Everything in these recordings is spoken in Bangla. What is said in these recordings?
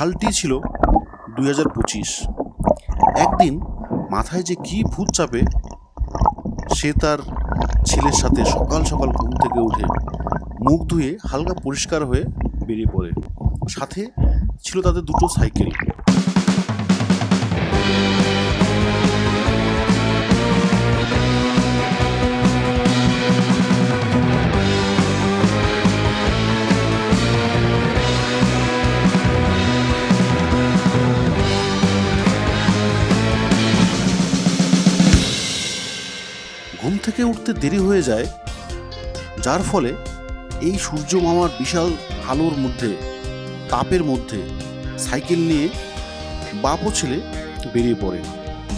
সালটি ছিল 2025। একদিন মাথায় যে কি ভূত চাপে, সে তার ছেলের সাথে সকাল সকাল ঘুম থেকে উঠে মুখ ধুয়ে হালকা পরিষ্কার হয়ে বেরিয়ে পড়ে। সাথে ছিল তাদের দুটো সাইকেল। ঘুম থেকে উঠতে দেরি হয়ে যায়, যার ফলে এই সূর্য মামার বিশাল আলোর মধ্যে, তাপের মধ্যে সাইকেল নিয়ে বাপ ও ছেলে বেরিয়ে পড়ে।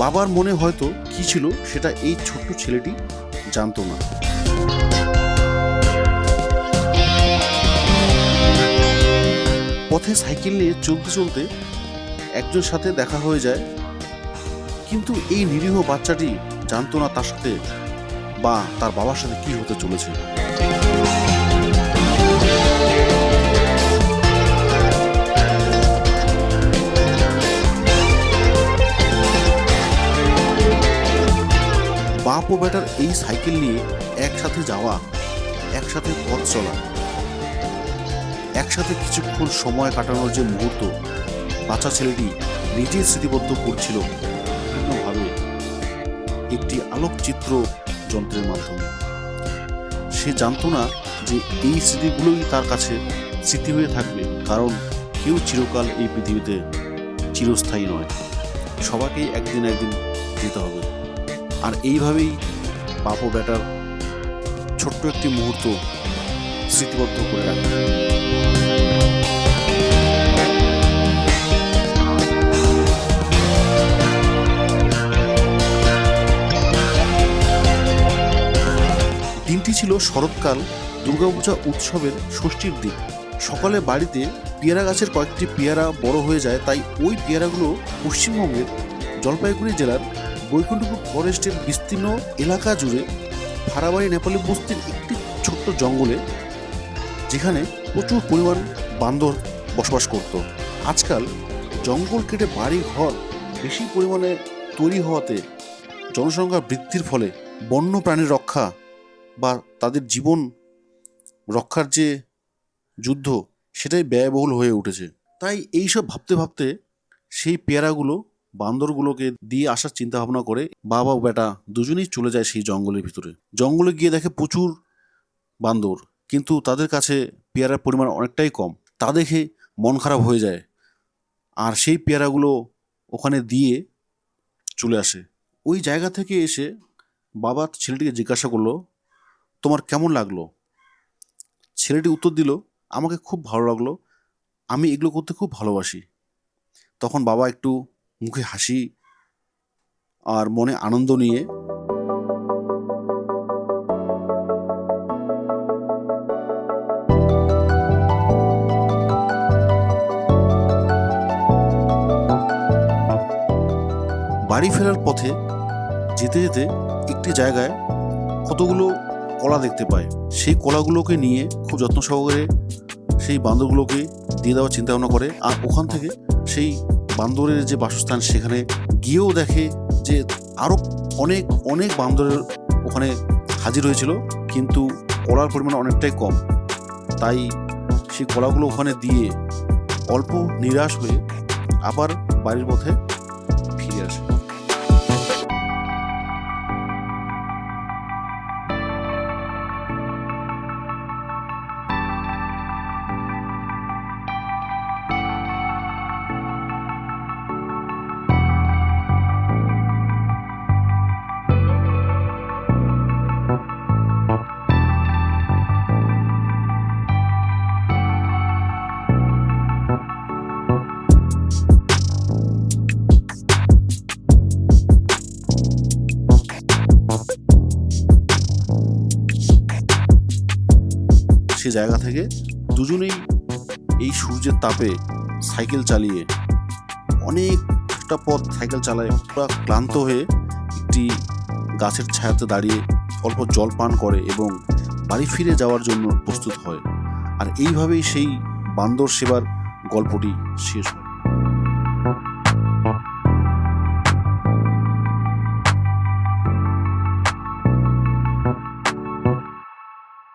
বাবার মনে হয়তো কি ছিল সেটা এই ছোট্ট ছেলেটি জানতো না। পথে সাইকেল নিয়ে চলতে চলতে একজন সাথে দেখা হয়ে যায়, কিন্তু এই নিরীহ বাচ্চাটি জানতো না তার সাথে বা তার বাবার সাথে কি হতে চলেছে। বাপ ও বেটার এই সাইকেল নিয়ে একসাথে যাওয়া, একসাথে পথ চলা, একসাথে কিছুক্ষণ সময় কাটানোর যে মুহূর্ত বাচ্চা ছেলেটি নিজেই স্মৃতিবদ্ধ করছিল বিভিন্নভাবে একটি আলোকচিত্র যন্ত্রের মাধ্যমে। সে জানতো না যে এই স্মৃতিগুলোই তার কাছে স্মৃতি হয়ে থাকবে, কারণ কেউ চিরকাল এই পৃথিবীতে চিরস্থায়ী নয়, সবাইকেই একদিন একদিন যেতে হবে। আর এইভাবেই বাপ ও বেটার ছোট্ট একটি মুহূর্ত স্মৃতিবদ্ধ করে রাখে। দিনটি ছিল শরৎকাল, দুর্গাপূজা উৎসবের ষষ্ঠীর দিন। সকালে বাড়িতে পেয়ারা গাছের কয়েকটি পেয়ারা বড় হয়ে যায়, তাই ওই পেয়ারাগুলো পশ্চিমবঙ্গের জলপাইগুড়ি জেলার বৈকুণ্ঠপুর ফরেস্টের বিস্তীর্ণ এলাকা জুড়ে ভাড়াবাড়ি নেপালি বস্তির একটি ছোট্ট জঙ্গলে, যেখানে প্রচুর পরিমাণ বান্দর বসবাস করত। আজকাল জঙ্গল কেটে বাড়ি ঘর বেশি পরিমাণে তৈরি হওয়াতে জনসংখ্যা বৃদ্ধির ফলে বন্য প্রাণীর রক্ষা বা তাদের জীবন রক্ষার যে যুদ্ধ, সেটাই ব্যয়বহুল হয়ে উঠেছে। তাই এইসব ভাবতে ভাবতে সেই পেয়ারাগুলো বান্দরগুলোকে দিয়ে আসার চিন্তা ভাবনা করে বাবা ও বেটা দুজনেই চলে যায় সেই জঙ্গলের ভিতরে। জঙ্গলে গিয়ে দেখে প্রচুর বান্দর, কিন্তু তাদের কাছে পেয়ারার পরিমাণ অনেকটাই কম। তা দেখে মন খারাপ হয়ে যায়, আর সেই পেয়ারাগুলো ওখানে দিয়ে চলে আসে। ওই জায়গা থেকে এসে বাবা ছেলেটিকে জিজ্ঞাসা করলো, তোমার কেমন লাগলো? ছেলেটি উত্তর দিল, আমাকে খুব ভালো লাগলো, আমি এগুলো করতে খুব ভালোবাসি। তখন বাবা একটু মুখে হাসি আর মনে আনন্দ নিয়ে বাড়ি ফেরার পথে যেতে যেতে একটি জায়গায় কতগুলো কলা দেখতে পায়। সেই কলাগুলোকে নিয়ে খুব যত্ন সহকারে সেই বান্দরগুলোকে দিয়ে দেওয়ার চিন্তা ভাবনা করে। আর ওখান থেকে সেই বান্দরের যে বাসস্থান, সেখানে গিয়েও দেখে যে আরও অনেক অনেক বান্দরের ওখানে হাজির হয়েছিল, কিন্তু কলার পরিমাণ অনেকটাই কম। তাই সেই কলাগুলো ওখানে দিয়ে অল্প নিরাশ হয়ে আবার বাড়ির পথে ফিরে আসে। সে জায়গা থেকে দুজনেই এই সূর্যের তাপে সাইকেল চালিয়ে অনেকটা পথ সাইকেল চালায়, পুরো ক্লান্ত হয়ে একটি গাছের ছায়াতে দাঁড়িয়ে অল্প জল পান করে এবং বাড়ি ফিরে যাওয়ার জন্য প্রস্তুত হয়। আর এইভাবেই সেই বান্দর সেবার গল্পটি শেষ হয়।